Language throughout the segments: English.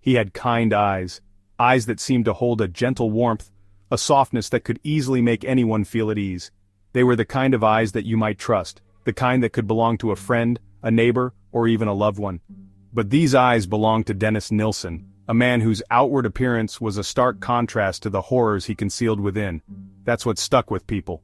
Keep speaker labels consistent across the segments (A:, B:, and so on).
A: He had kind eyes, eyes that seemed to hold a gentle warmth, a softness that could easily make anyone feel at ease. They were the kind of eyes that you might trust, the kind that could belong to a friend, a neighbor, or even a loved one. But these eyes belonged to Dennis Nielsen, a man whose outward appearance was a stark contrast to the horrors he concealed within. That's what stuck with people.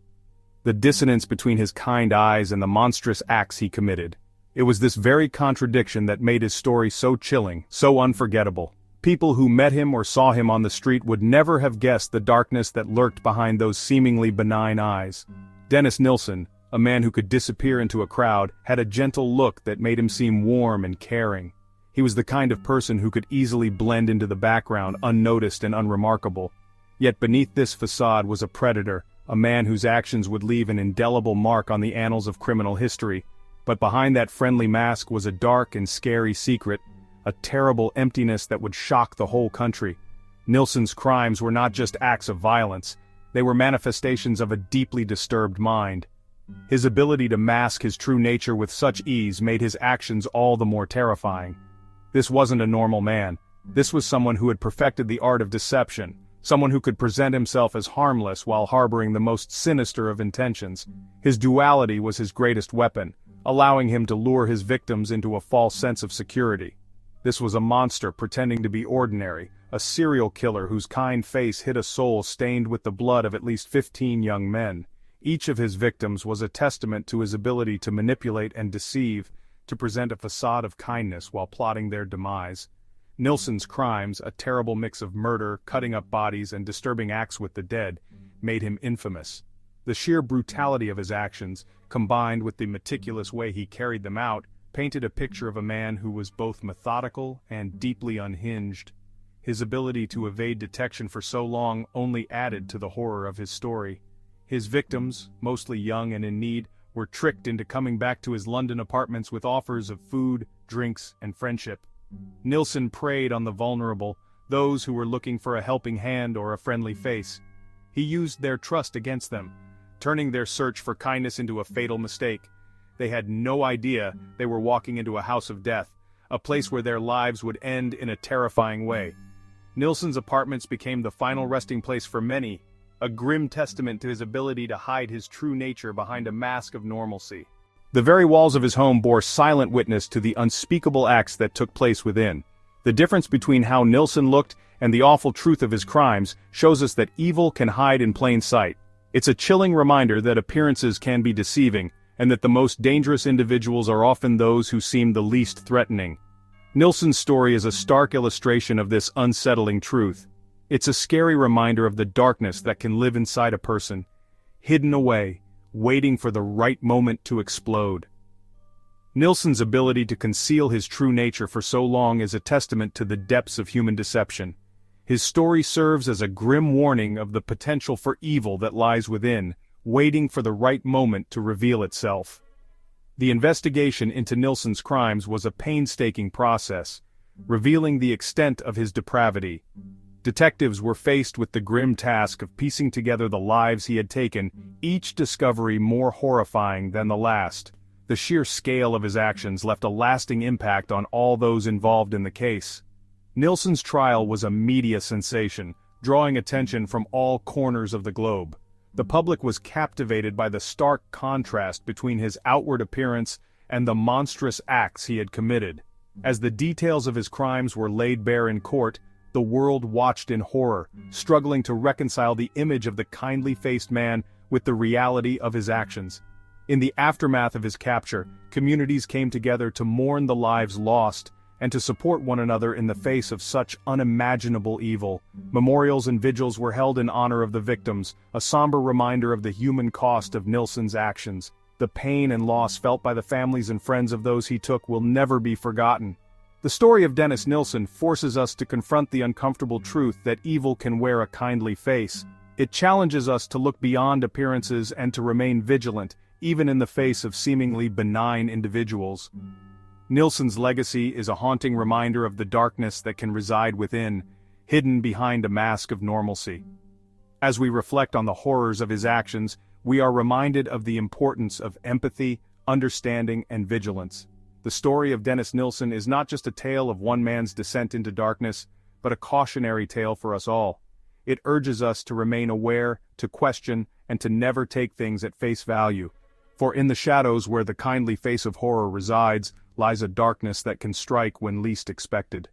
A: The dissonance between his kind eyes and the monstrous acts he committed. It was this very contradiction that made his story so chilling, so unforgettable. People who met him or saw him on the street would never have guessed the darkness that lurked behind those seemingly benign eyes. Dennis Nielsen, a man who could disappear into a crowd, had a gentle look that made him seem warm and caring. He was the kind of person who could easily blend into the background unnoticed and unremarkable. Yet beneath this facade was a predator, a man whose actions would leave an indelible mark on the annals of criminal history. But behind that friendly mask was a dark and scary secret, a terrible emptiness that would shock the whole country. Nielsen's crimes were not just acts of violence, they were manifestations of a deeply disturbed mind. His ability to mask his true nature with such ease made his actions all the more terrifying. This wasn't a normal man. This was someone who had perfected the art of deception, someone who could present himself as harmless while harboring the most sinister of intentions. His duality was his greatest weapon, allowing him to lure his victims into a false sense of security. This was a monster pretending to be ordinary, a serial killer whose kind face hid a soul stained with the blood of at least 15 young men. Each of his victims was a testament to his ability to manipulate and deceive, to present a facade of kindness while plotting their demise. Nielsen's crimes, a terrible mix of murder, cutting up bodies, and disturbing acts with the dead, made him infamous. The sheer brutality of his actions, combined with the meticulous way he carried them out, painted a picture of a man who was both methodical and deeply unhinged. His ability to evade detection for so long only added to the horror of his story. His victims, mostly young and in need, were tricked into coming back to his London apartments with offers of food, drinks, and friendship. Nielsen preyed on the vulnerable, those who were looking for a helping hand or a friendly face. He used their trust against them, turning their search for kindness into a fatal mistake. They had no idea they were walking into a house of death, a place where their lives would end in a terrifying way. Nielsen's apartments became the final resting place for many, a grim testament to his ability to hide his true nature behind a mask of normalcy. The very walls of his home bore silent witness to the unspeakable acts that took place within. The difference between how Nielsen looked and the awful truth of his crimes shows us that evil can hide in plain sight. It's a chilling reminder that appearances can be deceiving, and that the most dangerous individuals are often those who seem the least threatening. Nielsen's story is a stark illustration of this unsettling truth. It's a scary reminder of the darkness that can live inside a person, hidden away, waiting for the right moment to explode. Nielsen's ability to conceal his true nature for so long is a testament to the depths of human deception. His story serves as a grim warning of the potential for evil that lies within, waiting for the right moment to reveal itself. The investigation into Nielsen's crimes was a painstaking process, revealing the extent of his depravity. Detectives were faced with the grim task of piecing together the lives he had taken, each discovery more horrifying than the last. The sheer scale of his actions left a lasting impact on all those involved in the case. Nielsen's trial was a media sensation, drawing attention from all corners of the globe. The public was captivated by the stark contrast between his outward appearance and the monstrous acts he had committed. As the details of his crimes were laid bare in court, the world watched in horror, struggling to reconcile the image of the kindly-faced man with the reality of his actions. In the aftermath of his capture, communities came together to mourn the lives lost, and to support one another in the face of such unimaginable evil. Memorials and vigils were held in honor of the victims, a somber reminder of the human cost of Nielsen's actions. The pain and loss felt by the families and friends of those he took will never be forgotten. The story of Dennis Nielsen forces us to confront the uncomfortable truth that evil can wear a kindly face. It challenges us to look beyond appearances and to remain vigilant, even in the face of seemingly benign individuals. Nielsen's legacy is a haunting reminder of the darkness that can reside within, hidden behind a mask of normalcy. As we reflect on the horrors of his actions, we are reminded of the importance of empathy, understanding, and vigilance. The story of Dennis Nielsen is not just a tale of one man's descent into darkness, but a cautionary tale for us all. It urges us to remain aware, to question, and to never take things at face value. For in the shadows where the kindly face of horror resides, lies a darkness that can strike when least expected.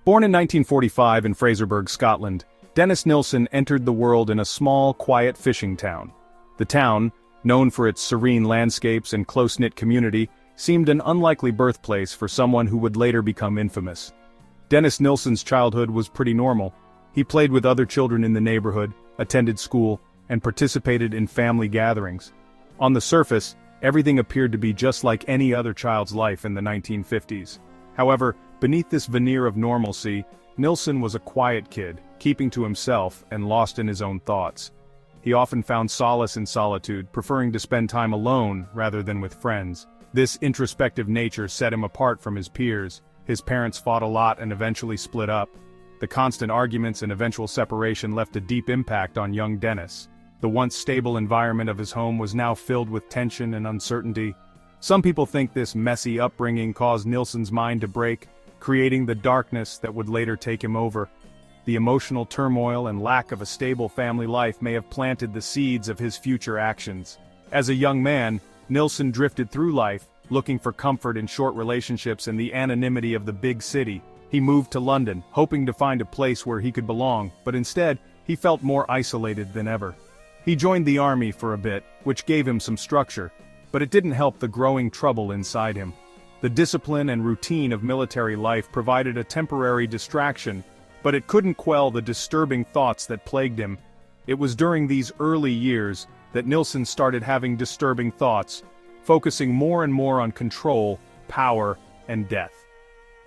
A: Born in 1945 in Fraserburgh, Scotland, Dennis Nielsen entered the world in a small, quiet fishing town. The town, known for its serene landscapes and close-knit community, seemed an unlikely birthplace for someone who would later become infamous. Dennis Nielsen's childhood was pretty normal. He played with other children in the neighborhood, attended school, and participated in family gatherings. On the surface, everything appeared to be just like any other child's life in the 1950s. However, beneath this veneer of normalcy, Nielsen was a quiet kid, keeping to himself and lost in his own thoughts. He often found solace in solitude, preferring to spend time alone rather than with friends. This introspective nature set him apart from his peers. His parents fought a lot and eventually split up. The constant arguments and eventual separation left a deep impact on young Dennis. The once stable environment of his home was now filled with tension and uncertainty. Some people think this messy upbringing caused Nielsen's mind to break, creating the darkness that would later take him over. The emotional turmoil and lack of a stable family life may have planted the seeds of his future actions. As a young man, Nielsen drifted through life, looking for comfort in short relationships and the anonymity of the big city. He moved to London, hoping to find a place where he could belong, but instead, he felt more isolated than ever. He joined the army for a bit, which gave him some structure, but it didn't help the growing trouble inside him. The discipline and routine of military life provided a temporary distraction, but it couldn't quell the disturbing thoughts that plagued him. It was during these early years that Nielsen started having disturbing thoughts, focusing more and more on control, power, and death.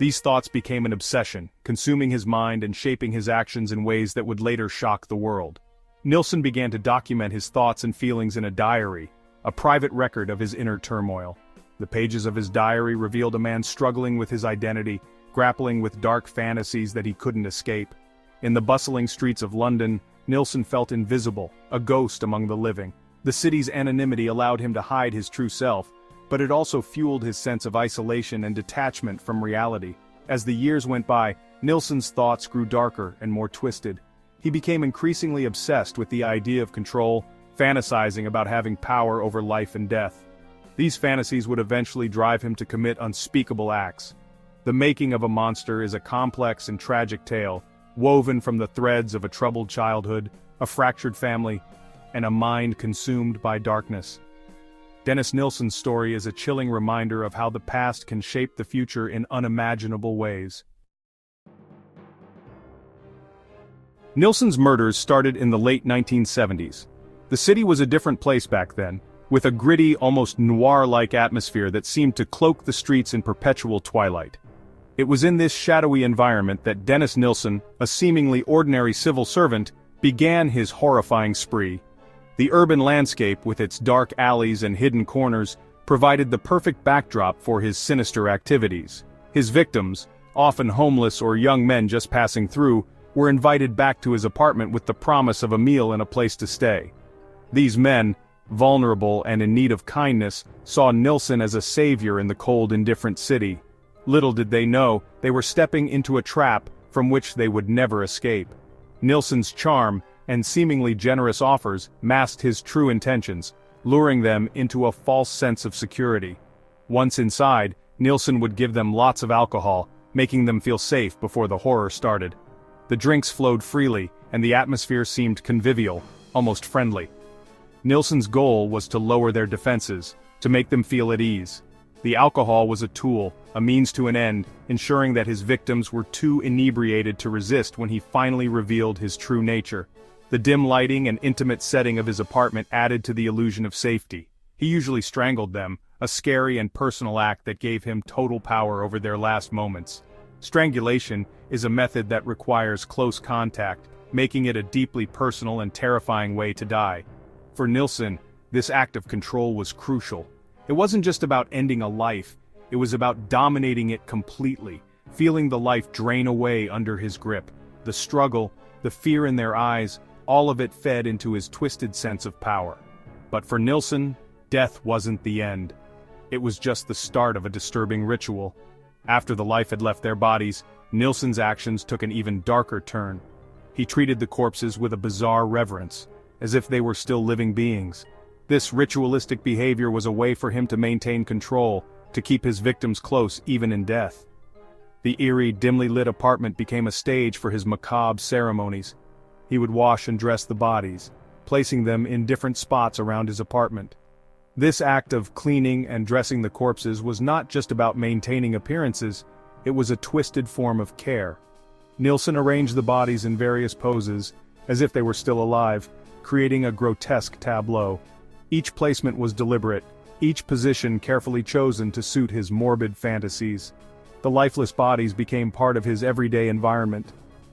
A: These thoughts became an obsession, consuming his mind and shaping his actions in ways that would later shock the world. Nielsen began to document his thoughts and feelings in a diary, a private record of his inner turmoil. The pages of his diary revealed a man struggling with his identity, grappling with dark fantasies that he couldn't escape. In the bustling streets of London, Nielsen felt invisible, a ghost among the living. The city's anonymity allowed him to hide his true self, but it also fueled his sense of isolation and detachment from reality. As the years went by, Nielsen's thoughts grew darker and more twisted. He became increasingly obsessed with the idea of control, fantasizing about having power over life and death. These fantasies would eventually drive him to commit unspeakable acts. The making of a monster is a complex and tragic tale, woven from the threads of a troubled childhood, a fractured family, and a mind consumed by darkness. Dennis Nielsen's story is a chilling reminder of how the past can shape the future in unimaginable ways. Nielsen's murders started in the late 1970s. The city was a different place back then, with a gritty, almost noir-like atmosphere that seemed to cloak the streets in perpetual twilight. It was in this shadowy environment that Dennis Nielsen, a seemingly ordinary civil servant, began his horrifying spree. The urban landscape, with its dark alleys and hidden corners, provided the perfect backdrop for his sinister activities. His victims, often homeless or young men just passing through, were invited back to his apartment with the promise of a meal and a place to stay. These men, vulnerable and in need of kindness, saw Nielsen as a savior in the cold, indifferent city. Little did they know, they were stepping into a trap from which they would never escape. Nielsen's charm and seemingly generous offers masked his true intentions, luring them into a false sense of security. Once inside, Nielsen would give them lots of alcohol, making them feel safe before the horror started. The drinks flowed freely, and the atmosphere seemed convivial, almost friendly. Nielsen's goal was to lower their defenses, to make them feel at ease. The alcohol was a tool, a means to an end, ensuring that his victims were too inebriated to resist when he finally revealed his true nature. The dim lighting and intimate setting of his apartment added to the illusion of safety. He usually strangled them, a scary and personal act that gave him total power over their last moments. Strangulation is a method that requires close contact, making it a deeply personal and terrifying way to die. For Nielsen, this act of control was crucial. It wasn't just about ending a life, it was about dominating it completely, feeling the life drain away under his grip. The struggle, the fear in their eyes, all of it fed into his twisted sense of power. But for Nielsen, Death wasn't the end. It was just the start of a disturbing ritual. After the life had left their bodies, Nielsen's actions took an even darker turn. He treated the corpses with a bizarre reverence, as if they were still living beings. This ritualistic behavior was a way for him to maintain control, to keep his victims close even in death. The eerie, dimly lit apartment became a stage for his macabre ceremonies. He would wash and dress the bodies, placing them in different spots around his apartment. This act of cleaning and dressing the corpses was not just about maintaining appearances, it was a twisted form of care. Nielsen arranged the bodies in various poses, as if they were still alive, creating a grotesque tableau. Each placement was deliberate, each position carefully chosen to suit his morbid fantasies. The lifeless bodies became part of his everyday environment.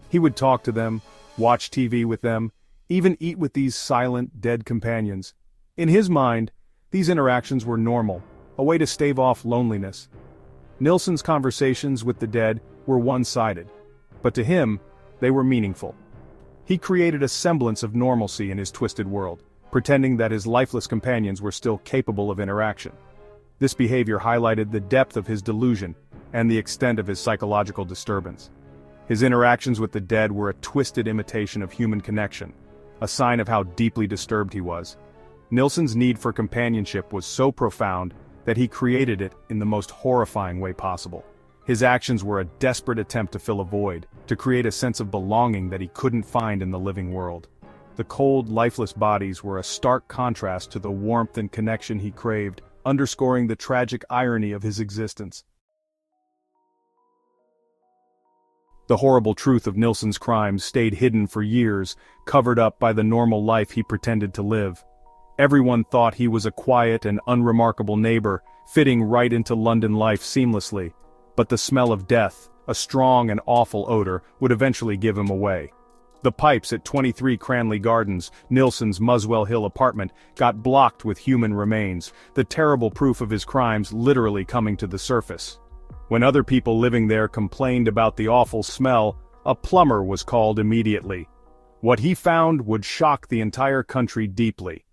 A: He would talk to them, watch TV with them, even eat with these silent, dead companions. In his mind, these interactions were normal, a way to stave off loneliness. Nielsen's conversations with the dead were one-sided, but to him, they were meaningful. He created a semblance of normalcy in his twisted world, pretending that his lifeless companions were still capable of interaction. This behavior highlighted the depth of his delusion and the extent of his psychological disturbance. His interactions with the dead were a twisted imitation of human connection, a sign of how deeply disturbed he was. Nielsen's need for companionship was so profound that he created it in the most horrifying way possible. His actions were a desperate attempt to fill a void, to create a sense of belonging that he couldn't find in the living world. The cold, lifeless bodies were a stark contrast to the warmth and connection he craved, underscoring the tragic irony of his existence. The horrible truth of Nielsen's crimes stayed hidden for years, covered up by the normal life he pretended to live. Everyone thought he was a quiet and unremarkable neighbor, fitting right into London life seamlessly. But the smell of death, a strong and awful odor, would eventually give him away. The pipes at 23 Cranley Gardens, Nielsen's Muswell Hill apartment, got blocked with human remains, the terrible proof of his crimes literally coming to the surface. When other people living there complained about the awful smell, a plumber was called immediately. What he found would shock the entire country deeply.